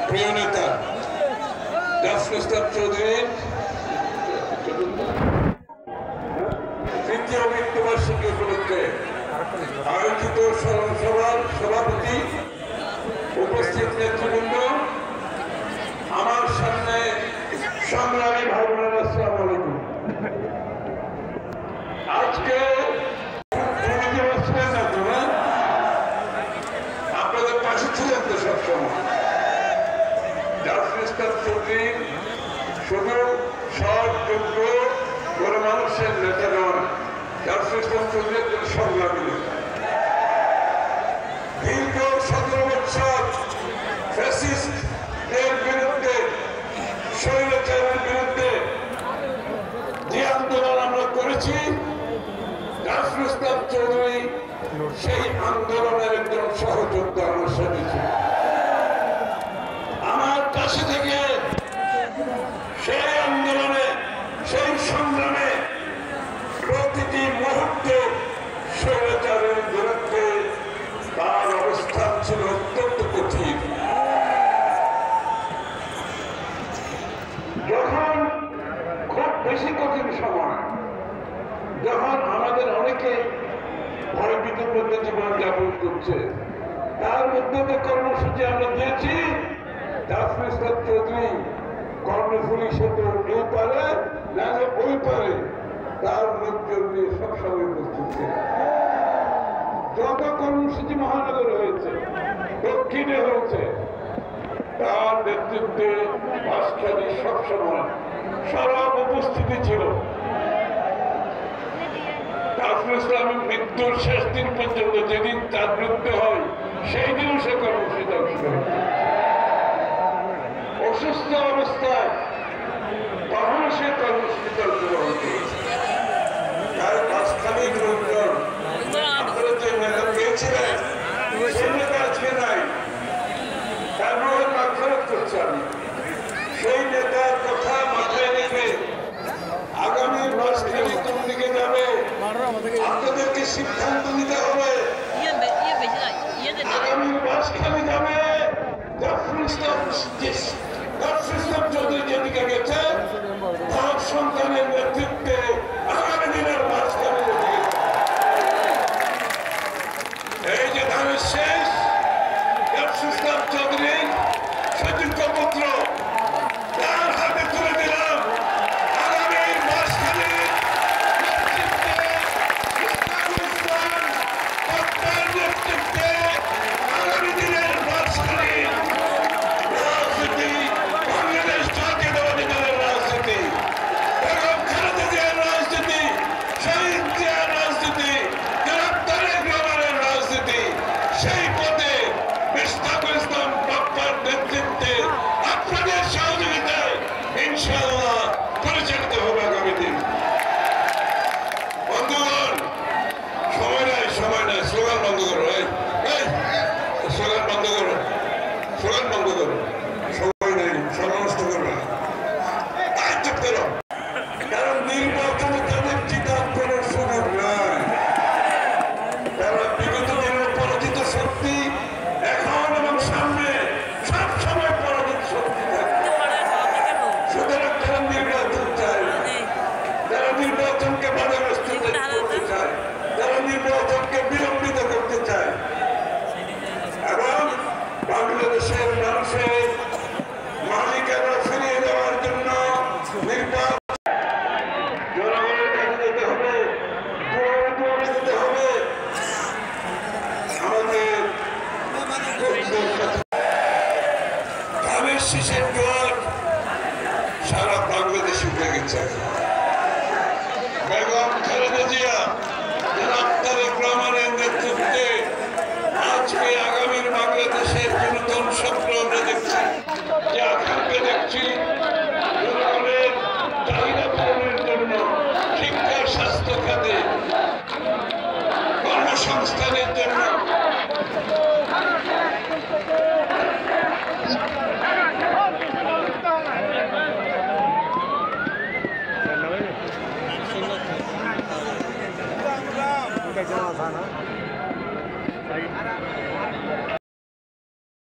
প্রিয় নেতা জাফর ইসলাম চৌধুরীর তৃতীয় মৃত্যুবার্ষিকী উপলক্ষে আয়োজিত স্মরণ সভার সভাপতি, উপস্থিত নেতৃবৃন্দ, আমার সামনে সংগ্রামী ভাই বোনেরা, আসসালামু আলাইকুম। আজকে আপনাদের পাশে ছিলেন তো সবসময়। জাফর ইসলাম চৌধুরী শুধু সৎ, যোগ্য কোনো মানুষের নেতা নন, জাফর ইসলাম চৌধুরী একজন সংগ্রামী নেতা। দীর্ঘ 17 বছর ফ্যাসিস্টদের বিরুদ্ধে, স্বৈরাচারের বিরুদ্ধে যে আন্দোলন আমরা করেছি, জাফর ইসলাম চৌধুরী সেই আন্দোলনের একজন সহযোদ্ধা আমার সাথে ছিল। আমার কাছে থেকে সেই আন্দোলনে, সেই সংগ্রামে প্রতিটি মুহূর্তে স্বৈরাচারের বিরুদ্ধে তার অবস্থান ছিল অত্যন্ত কঠিন। যখন খুব বেশি কঠিন সময়, যখন আমাদের অনেকে ভয়ভীতির মধ্যে জীবনযাপন করছে, তার মধ্যে যে কর্মসূচি আমরা দিয়েছি, জাফর ইসলাম চৌধুরী কর্ণফুলী সেতু এই পারে না ওই পারে তার লোকজন নিয়ে সবসময় উপস্থিত ছিল। যত কর্মসূচি মহানগরে হয়েছে, দক্ষিণে হয়েছে, তার নেতৃত্বে বাসখালী সবসময় সরব উপস্থিতি ছিল। জাফর ইসলামের মৃত্যুর শেষ দিন পর্যন্ত, যেদিন তার মৃত্যু হয়, সেই দিনও সে কর্মসূচিতে অংশগ্রহণ করেছে। অসুস্থ অবস্থায় তখনও সে কর্মসূচিতে অংশগ্রহণ করেছে। তার বাসখালীর লোকজন, আপনারা যে নেতা পেয়েছিলেন, সেই নেতা আজকে নাই, তার রোহের মাগফিরাত করছি আমি। সেই নেতার কথা মাথায় রেখে আগামী বাসখালী কোন দিকে যাবে আপনাদেরকে সিদ্ধান্ত নিতে হবে। আগামী বাসখালী যাবে জাফর ইসলাম চৌধুরী যেদিকে গেছে, তার সন্তানের নেতৃত্বে আগামী দিনের বাসখালী। এই যে ধানের শেষ, জাফর ইসলাম চৌধুরী সযোগ্য পুত্র, তার হাতে তুলে দিলাম আগামী বাসখালী নেতৃত্বে আগামী দিনের বাসখালী রাজনীতি, বাংলাদেশ জাতীয়তাবাদী দলের রাজনীতি, বেগম খালেদা জিয়ার রাজনীতি, শহীদ জিয়ার রাজনীতি, জনাব তারেক রহমানের রাজনীতি, সেই পথে মিশতাকুল ইসলাম বাপ্পার নেতৃত্বে আপনাদের সহযোগিতায় ইনশাআল্লাহ পরিচালিত হবে আগামী দিন। বন্ধুগণ, সময় নাই, স্লোগান বন্ধ করো, স্লোগান বন্ধ করো, স্লোগান বন্ধ করো, সময় নেই, সময় নষ্ট করবে না, চুপ করো। কারণ নির্বাচনে তাদের জিতার কোন সুযোগ নাই। তারা বিগত দিনের পরাজিত শক্তি, এখন এবং সামনে সব সময় পরাজিত শক্তি থাকবে। সুতরাং তারা নির্বাচন চায় না, তারা নির্বাচনকে বাধাগ্রস্ত করতে চায়, তারা নির্বাচনকে বিলম্বিত করতে চায় এবং বাংলাদেশের মানুষের মালিকানা ফিরিয়ে দেওয়ার জন্য নির্বাচন জনগণের কাছে যেতে হবে, দুয়ারে যেতে হবে। আমাদের ধানের শীষের জোয়ার সারা বাংলাদেশে উঠে গেছে। বেগম খালেদা জিয়া, জনাব তারেক রহমানের নেতৃত্বে আজকে আগামীর বাংলাদেশের যে নতুন স্বপ্ন আমরা দেখছি, যে আকাঙ্ক্ষা দেখছি, জনগণের চাহিদা পূরণের জন্য শিক্ষা, স্বাস্থ্য খাতে, কর্মসংস্থানের জন্য Sana